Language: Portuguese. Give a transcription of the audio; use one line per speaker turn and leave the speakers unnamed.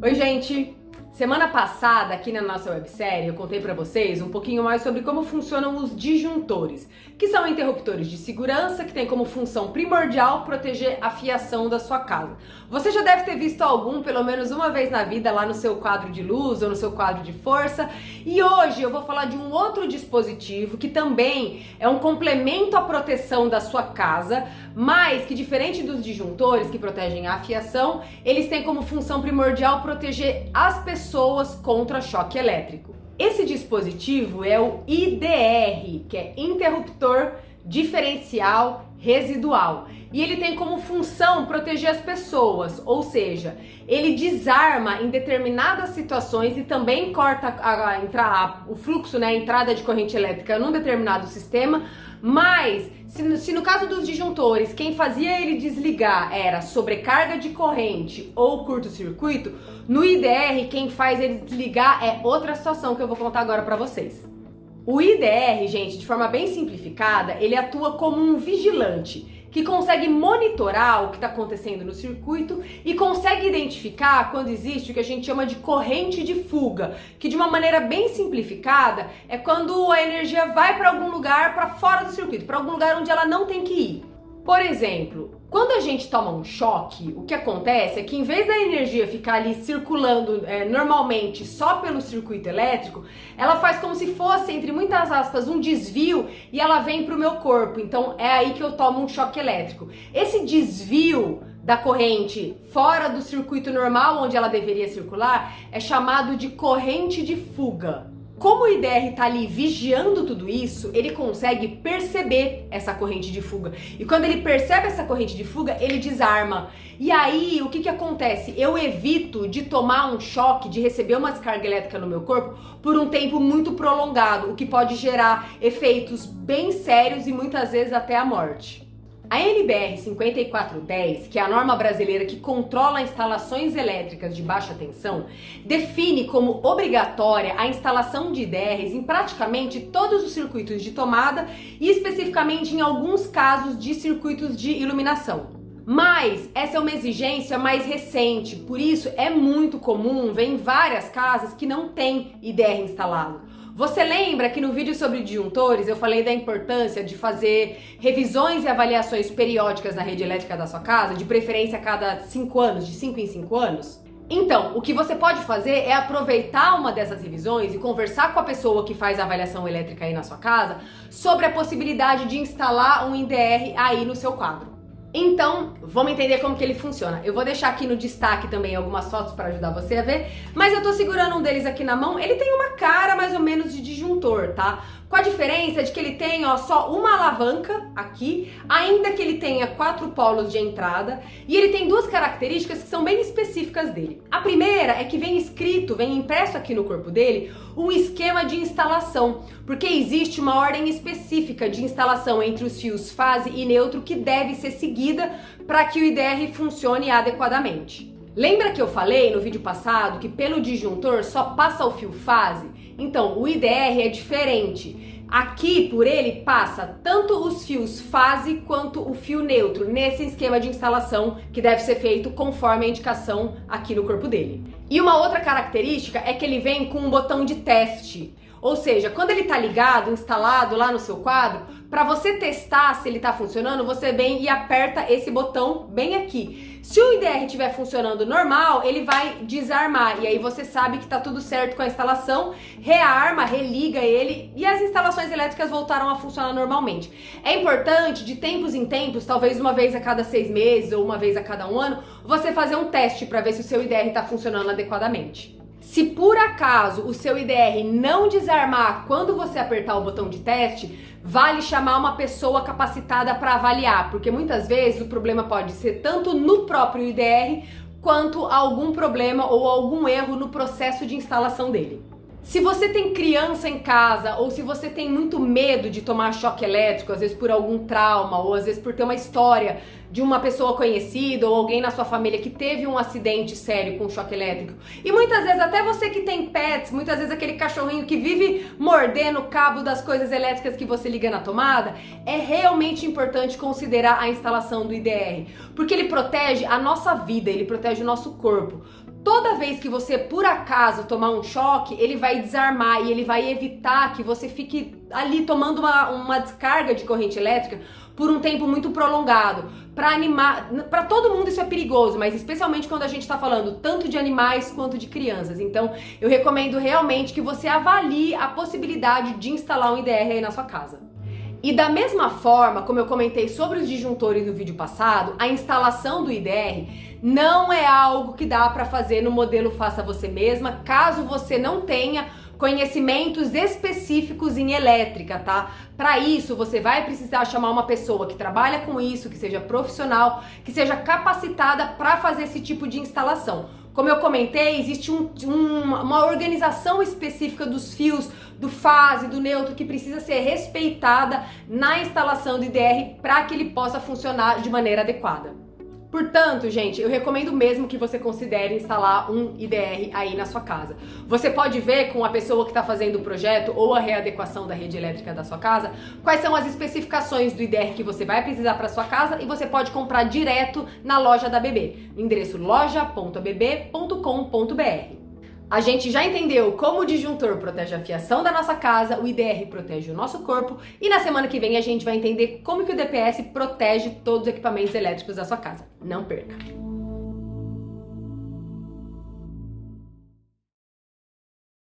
Oi, gente! Semana passada, aqui na nossa websérie, eu contei pra vocês um pouquinho mais sobre como funcionam os disjuntores, que são interruptores de segurança que têm como função primordial proteger a fiação da sua casa. Você já deve ter visto algum, pelo menos uma vez na vida, lá no seu quadro de luz ou no seu quadro de força. E hoje eu vou falar de um outro dispositivo que também é um complemento à proteção da sua casa, mas que, diferente dos disjuntores que protegem a fiação, eles têm como função primordial proteger as pessoas contra choque elétrico. Esse dispositivo é o IDR, que é interruptor diferencial residual, e ele tem como função proteger as pessoas, ou seja, ele desarma em determinadas situações e também corta o fluxo, a entrada de corrente elétrica num determinado sistema. Mas se no caso dos disjuntores quem fazia ele desligar era sobrecarga de corrente ou curto-circuito, no IDR quem faz ele desligar é outra situação que eu vou contar agora para vocês. O IDR, gente, de forma bem simplificada, ele atua como um vigilante que consegue monitorar o que está acontecendo no circuito e consegue identificar quando existe o que a gente chama de corrente de fuga, que de uma maneira bem simplificada é quando a energia vai para algum lugar para fora do circuito, para algum lugar onde ela não tem que ir. Por exemplo, quando a gente toma um choque, o que acontece é que em vez da energia ficar ali circulando normalmente só pelo circuito elétrico, ela faz como se fosse, entre muitas aspas, um desvio e ela vem para o meu corpo. Então é aí que eu tomo um choque elétrico. Esse desvio da corrente fora do circuito normal onde ela deveria circular é chamado de corrente de fuga. Como o IDR está ali vigiando tudo isso, ele consegue perceber essa corrente de fuga. E quando ele percebe essa corrente de fuga, ele desarma. E aí, o que acontece? Eu evito de tomar um choque, de receber uma descarga elétrica no meu corpo por um tempo muito prolongado, o que pode gerar efeitos bem sérios e muitas vezes até a morte. A NBR 5410, que é a norma brasileira que controla instalações elétricas de baixa tensão, define como obrigatória a instalação de IDRs em praticamente todos os circuitos de tomada e especificamente em alguns casos de circuitos de iluminação. Mas essa é uma exigência mais recente, por isso é muito comum ver em várias casas que não tem IDR instalado. Você lembra que no vídeo sobre disjuntores eu falei da importância de fazer revisões e avaliações periódicas na rede elétrica da sua casa, de preferência a cada 5 anos, de 5 em 5 anos? Então, o que você pode fazer é aproveitar uma dessas revisões e conversar com a pessoa que faz a avaliação elétrica aí na sua casa sobre a possibilidade de instalar um IDR aí no seu quadro. Então, vamos entender como que ele funciona. Eu vou deixar aqui no destaque também algumas fotos para ajudar você a ver, mas eu tô segurando um deles aqui na mão. Ele tem uma cara mais ou menos de disjuntor, tá? Com a diferença de que ele tem só uma alavanca aqui, ainda que ele tenha 4 polos de entrada, e ele tem duas características que são bem específicas dele. A primeira é que vem impresso aqui no corpo dele, um esquema de instalação, porque existe uma ordem específica de instalação entre os fios fase e neutro que deve ser seguida para que o IDR funcione adequadamente. Lembra que eu falei no vídeo passado que pelo disjuntor só passa o fio fase? Então, o IDR é diferente. Aqui, por ele, passa tanto os fios fase quanto o fio neutro, nesse esquema de instalação que deve ser feito conforme a indicação aqui no corpo dele. E uma outra característica é que ele vem com um botão de teste. Ou seja, quando ele está ligado, instalado lá no seu quadro, para você testar se ele está funcionando, você vem e aperta esse botão bem aqui. Se o IDR estiver funcionando normal, ele vai desarmar e aí você sabe que está tudo certo com a instalação, rearma, religa ele e as instalações elétricas voltaram a funcionar normalmente. É importante, de tempos em tempos, talvez uma vez a cada 6 meses ou uma vez a cada 1 ano, você fazer um teste para ver se o seu IDR está funcionando adequadamente. Se por acaso o seu IDR não desarmar quando você apertar o botão de teste, vale chamar uma pessoa capacitada para avaliar, porque muitas vezes o problema pode ser tanto no próprio IDR quanto algum problema ou algum erro no processo de instalação dele. Se você tem criança em casa ou se você tem muito medo de tomar choque elétrico, às vezes por algum trauma ou às vezes por ter uma história de uma pessoa conhecida ou alguém na sua família que teve um acidente sério com choque elétrico, e muitas vezes até você que tem pets, muitas vezes aquele cachorrinho que vive mordendo o cabo das coisas elétricas que você liga na tomada, é realmente importante considerar a instalação do IDR, porque ele protege a nossa vida, ele protege o nosso corpo. Toda vez que você, por acaso, tomar um choque, ele vai desarmar e ele vai evitar que você fique ali tomando uma descarga de corrente elétrica por um tempo muito prolongado. Para todo mundo isso é perigoso, mas especialmente quando a gente está falando tanto de animais quanto de crianças. Então, eu recomendo realmente que você avalie a possibilidade de instalar um IDR aí na sua casa. E da mesma forma, como eu comentei sobre os disjuntores no vídeo passado, a instalação do IDR não é algo que dá para fazer no modelo Faça Você Mesma, caso você não tenha conhecimentos específicos em elétrica, tá? Para isso, você vai precisar chamar uma pessoa que trabalha com isso, que seja profissional, que seja capacitada para fazer esse tipo de instalação. Como eu comentei, existe uma organização específica dos fios, do fase, do neutro, que precisa ser respeitada na instalação do IDR para que ele possa funcionar de maneira adequada. Portanto, gente, eu recomendo mesmo que você considere instalar um IDR aí na sua casa. Você pode ver com a pessoa que está fazendo o projeto ou a readequação da rede elétrica da sua casa quais são as especificações do IDR que você vai precisar para sua casa e você pode comprar direto na loja da ABB, no endereço loja.abb.com.br. A gente já entendeu como o disjuntor protege a fiação da nossa casa, o IDR protege o nosso corpo e na semana que vem a gente vai entender como que o DPS protege todos os equipamentos elétricos da sua casa. Não perca!